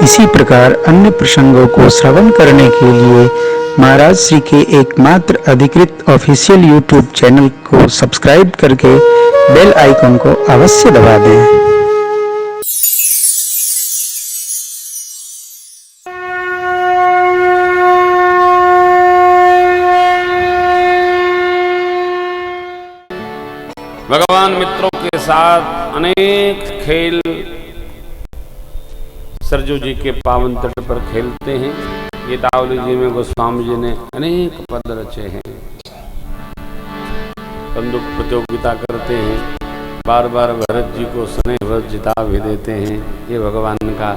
इसी प्रकार अन्य प्रसंगों को श्रवण करने के लिए महाराज श्री के एकमात्र अधिकृत ऑफिशियल यूट्यूब चैनल को सब्सक्राइब करके बेल आइकन को अवश्य दबा दें। भगवान मित्रों के साथ अनेक खेल सरजू जी के पावन तट पर खेलते हैं। गीतावली जी में गोस्वामी जी ने अनेक पद रचे हैं। बंदूक प्रतियोगिता करते हैं, बार बार भरत जी को स्नेह भर जिता भी देते हैं। ये भगवान का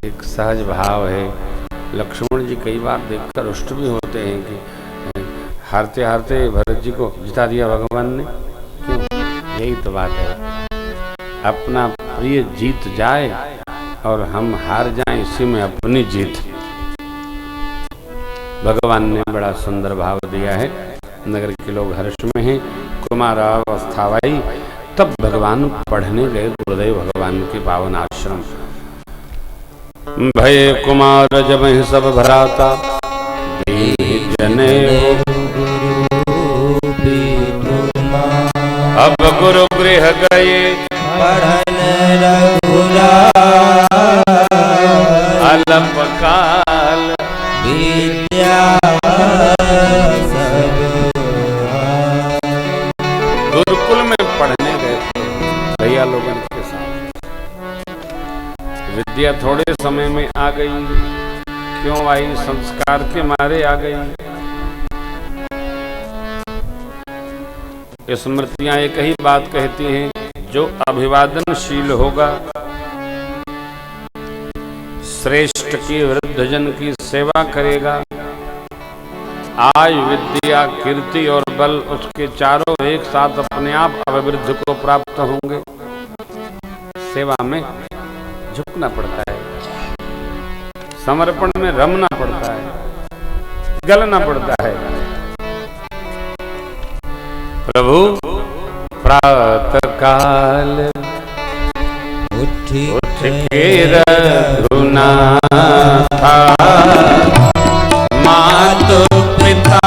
एक सहज भाव है। लक्ष्मण जी कई बार देखकर रुष्ट भी होते हैं कि हारते हारते भरत जी को जिता दिया भगवान ने। क्यों? यही तो बात है, अपना प्रिय जीत जाए और हम हार जाएं, इसी में अपनी जीत। भगवान ने बड़ा सुंदर भाव दिया है। नगर के लोग हर्ष में हैं। कुमारावस्था आई तब भगवान पढ़ने गए गुरुदेव भगवान के पावन आश्रम। भय कुमार जब ही सब भराता जने अब गुरु गृह गए पढ़न रघुरा अल्प काल विद्या सब। गुरुकुल में पढ़ने गए भैया लोगों के साथ। विद्या थोड़े समय में आ गई। क्यों आई? संस्कार के मारे आ गई। स्मृतियां एक ही बात कहती हैं, जो अभिवादनशील होगा, श्रेष्ठ की वृद्धजन की सेवा करेगा, आयु विद्या कीर्ति और बल उसके चारों एक साथ अपने आप अभिवृद्धि को प्राप्त होंगे। सेवा में झुकना पड़ता है, समर्पण में रमना पड़ता है, गलना पड़ता है। प्रभु प्रातः काल उठ के रघुनाथा मातु पिता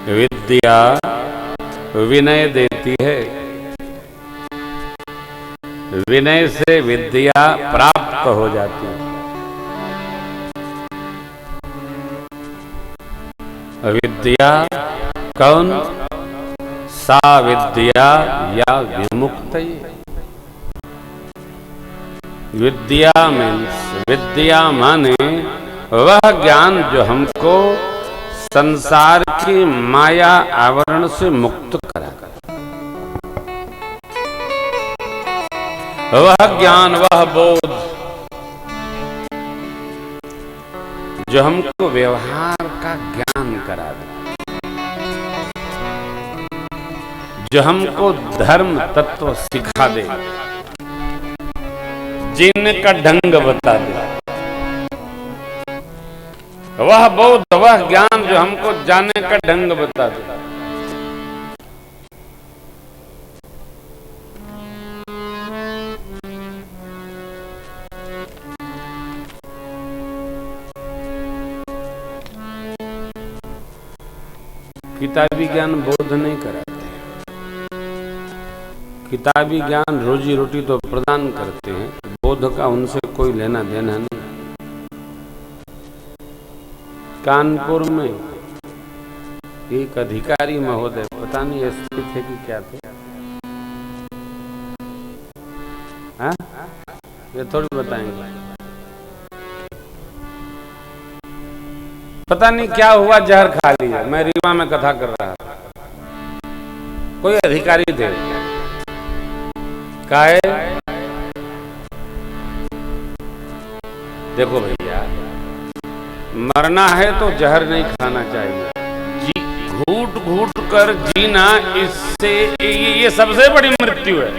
विद्या विनय देती है। विनय से विद्या प्राप्त हो जाती है। विद्या कौन? सा विद्या या विमुक्त। विद्या मीन्स, विद्या माने वह ज्ञान जो हमको संसार की माया आवरण से मुक्त करा। वह ज्ञान, वह बोध जो हमको व्यवहार का ज्ञान करा दे, जो हमको धर्म तत्व सिखा दे, जीने का ढंग बता दे। वह बोध, वह ज्ञान जो हमको जाने का ढंग बताते। किताबी ज्ञान बोध नहीं कराते। किताबी ज्ञान रोजी रोटी तो प्रदान करते हैं, बोध का उनसे कोई लेना देना नहीं। कानपुर में एक अधिकारी महोदय, पता नहीं एसपी थे कि क्या थे, हाँ ये थोड़ी बताएंगे, पता नहीं क्या हुआ, जहर खा लिया। मैं रीवा में कथा कर रहा था, कोई अधिकारी थे, काहे देखो भैया, मरना है तो जहर नहीं खाना चाहिए, घूट घूट कर जीना, इससे ये सबसे बड़ी मृत्यु है।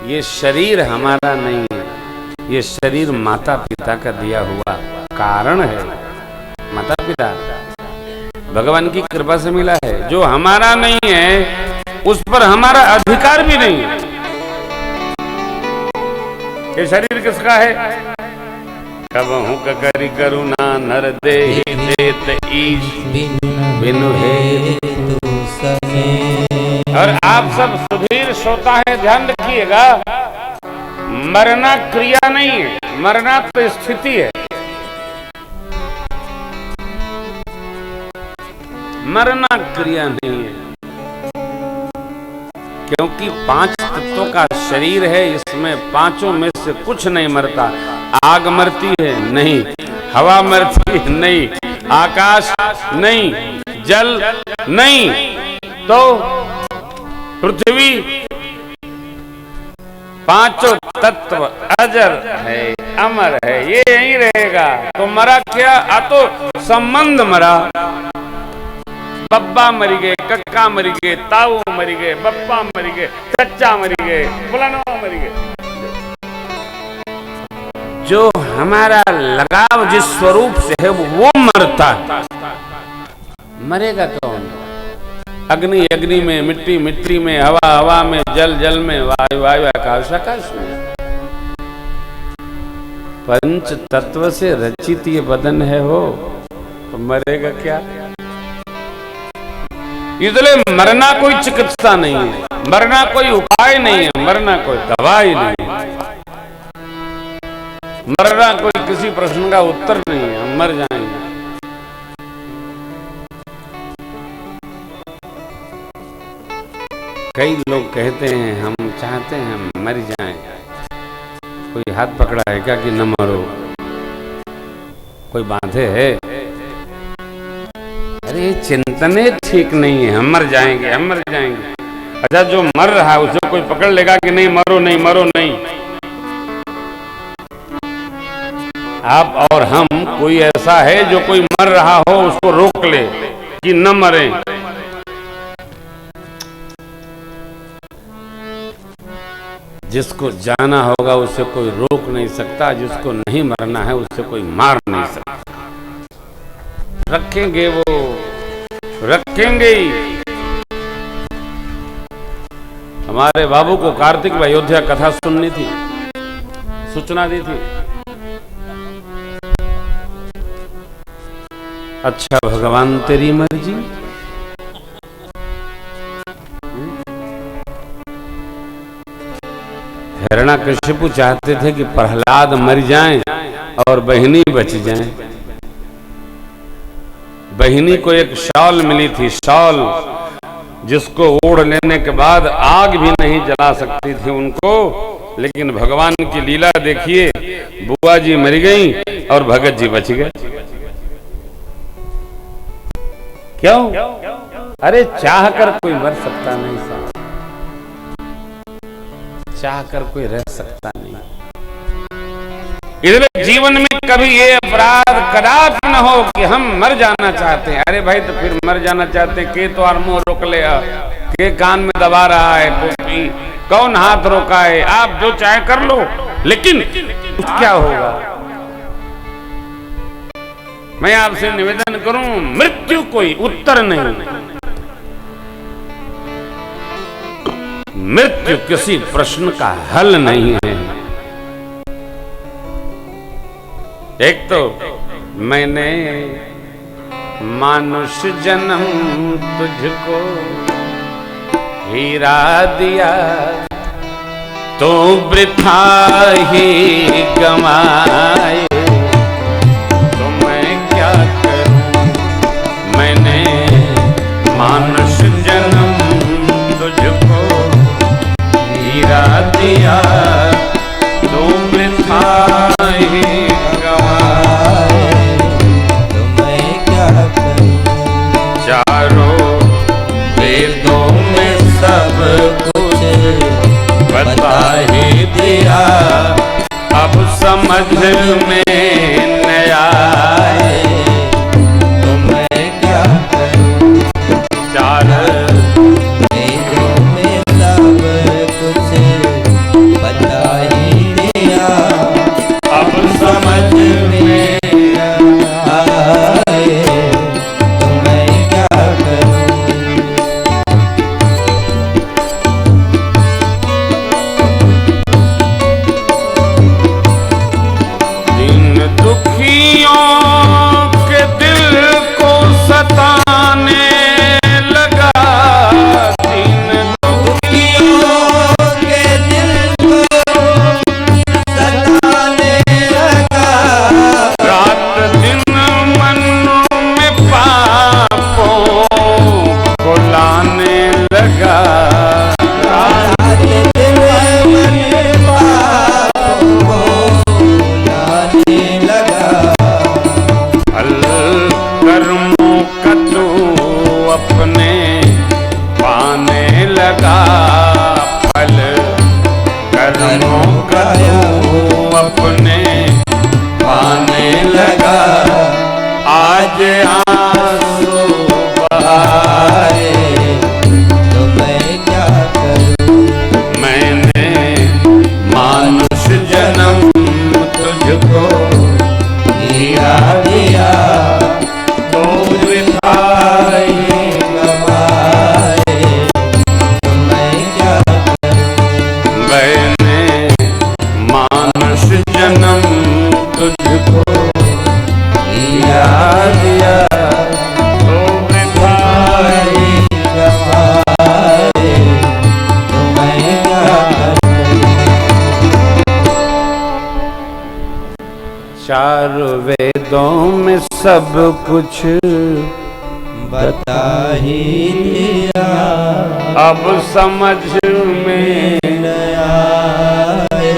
ये शरीर हमारा नहीं है, ये शरीर माता पिता का दिया हुआ कारण है। माता पिता भगवान की कृपा से मिला है, जो हमारा नहीं है उस पर हमारा अधिकार भी नहीं है। ये शरीर किसका है? कबहू करी करुणा नर देहि देत ईश बिनु हेतु सने। और आप सब सुधीर श्रोता है, ध्यान रखिएगा, मरना क्रिया नहीं है, मरना तो स्थिति है। मरना क्रिया नहीं है, क्योंकि 5 तत्वों का शरीर है, इसमें पांचों में से कुछ नहीं मरता। आग मरती है? नहीं। हवा मरती है? नहीं। आकाश नहीं, जल नहीं, तो पृथ्वी, पांचों तत्व अजर है, अमर है, ये यही रहेगा। तो मरा क्या? आ तो संबंध मरा। बब्बा मरी गए, कक्का मरी गए, ताऊ मरी गए, बप्पा मरी गए, चच्चा मरी गए, फलाना मरी गए। जो हमारा लगाव जिस स्वरूप से है वो मरता है। मरेगा कौन? अग्नि अग्नि में, मिट्टी मिट्टी में, हवा हवा में, जल जल में, वायु वायु, आकाश आकाश में। पंच तत्व से रचित ये बदन है हो, तो मरेगा क्या? इसलिए मरना कोई चिकित्सा नहीं है, मरना कोई उपाय नहीं है, मरना कोई दवाई नहीं है, मरना कोई किसी प्रश्न का उत्तर नहीं है। हम मर जाएंगे। कई लोग कहते हैं हम चाहते हैं हम मर जाएं। कोई हाथ पकड़ा है क्या कि न मरो? कोई बांधे है? अरे चिंतन ठीक नहीं है, हम मर जाएंगे, हम मर जाएंगे। अच्छा, जो मर रहा है उसे कोई पकड़ लेगा कि नहीं मरो नहीं, मरो नहीं। आप और हम, कोई ऐसा है जो कोई मर रहा हो उसको रोक ले कि न मरे? जिसको जाना होगा उसे कोई रोक नहीं सकता, जिसको नहीं मरना है उसे कोई मार नहीं सकता। रखेंगे वो, रखेंगे ही। हमारे बाबू को कार्तिक में अयोध्या कथा सुननी थी, सूचना दी थी। अच्छा भगवान तेरी मर्जी। हिरण्यकशिपु चाहते थे कि प्रहलाद मर जाएं और बहिनी बच जाएं। बहिनी को एक शॉल मिली थी, शॉल जिसको ओढ़ लेने के बाद आग भी नहीं जला सकती थी उनको। लेकिन भगवान की लीला देखिए, बुआ जी मर गई और भगत जी बच गए। क्यों? अरे चाह कर कोई मर सकता नहीं साहब, चाह कर कोई रह सकता नहीं। इसलिए जीवन में कभी ये अपराध कदापि न हो कि हम मर जाना चाहते हैं। अरे भाई, तो फिर मर जाना चाहते के तो और मुंह रोक ले, के कान में दबा रहा है पोपी, कौन हाथ रोका है? आप जो चाहे कर लो, लेकिन क्या होगा? मैं आपसे निवेदन करूं, मृत्यु कोई उत्तर नहीं, मृत्यु किसी प्रश्न का हल नहीं है। एक तो मैंने मानुष जन्म तुझको हीरा दिया, तो वृथा ही गंवाए, तो मैं क्या करूं? मैंने मानुष जन्म तुझको हीरा दिया, तो वृथा ही गंवाए, तो मैं क्या करूं? चारों वेदों में सब कुछ बता ही दिया, अब समझ में न आए, तो मैं क्या करूं? चार वेदों में सब कुछ बता ही दिया, अब समझ में आए, तो मैं क्या करूं? दीन दुखियों के दिल को सताने लगा, दीन दुखियों के दिल को सताने लगा, रात दिन मन में पापों को लाने लगा, रात दिन मन पापों को लाने लगा, फल कर्मों का तू अपने पाने लगा, फल कर्मों का तू अपने पाने लगा, आज आंसू बहाए, तो मैं क्या करूं? मैंने मानुष जन्म तुझको हीरा दिया, तो वृथा ही गवाए, तो मैं क्या करूं? मैंने मानुष जन्म तुझको हीरा दिया, तो वृथा ही गवाए, तो मैं क्या करूं? चार वेदों में सब कुछ बता ही दिया, अब समझ में न आए,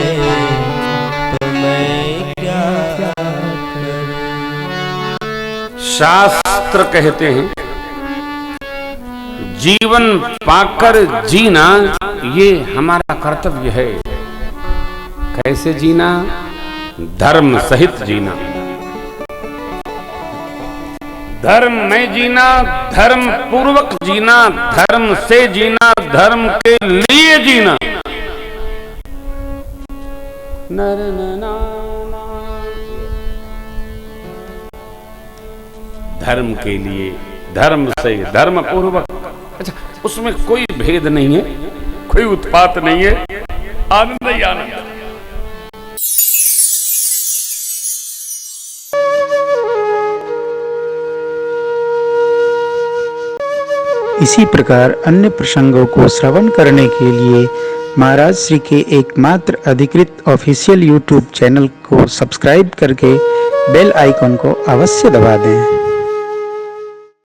तो मैं क्या करूं? शास्त्र कहते हैं जीवन पाकर जीना ये हमारा कर्तव्य है। कैसे जीना? धर्म सहित जीना, धर्म में जीना, धर्म पूर्वक जीना, धर्म से जीना, धर्म के लिए जीना। नर नना धर्म के लिए, धर्म से, धर्म पूर्वक। अच्छा, उसमें कोई भेद नहीं है, कोई उत्पात नहीं है, आनंद ही आनंद। इसी प्रकार अन्य प्रसंगों को श्रवण करने के लिए महाराज श्री के एकमात्र अधिकृत ऑफिशियल YouTube चैनल को सब्सक्राइब करके बेल आइकन को अवश्य दबा दें।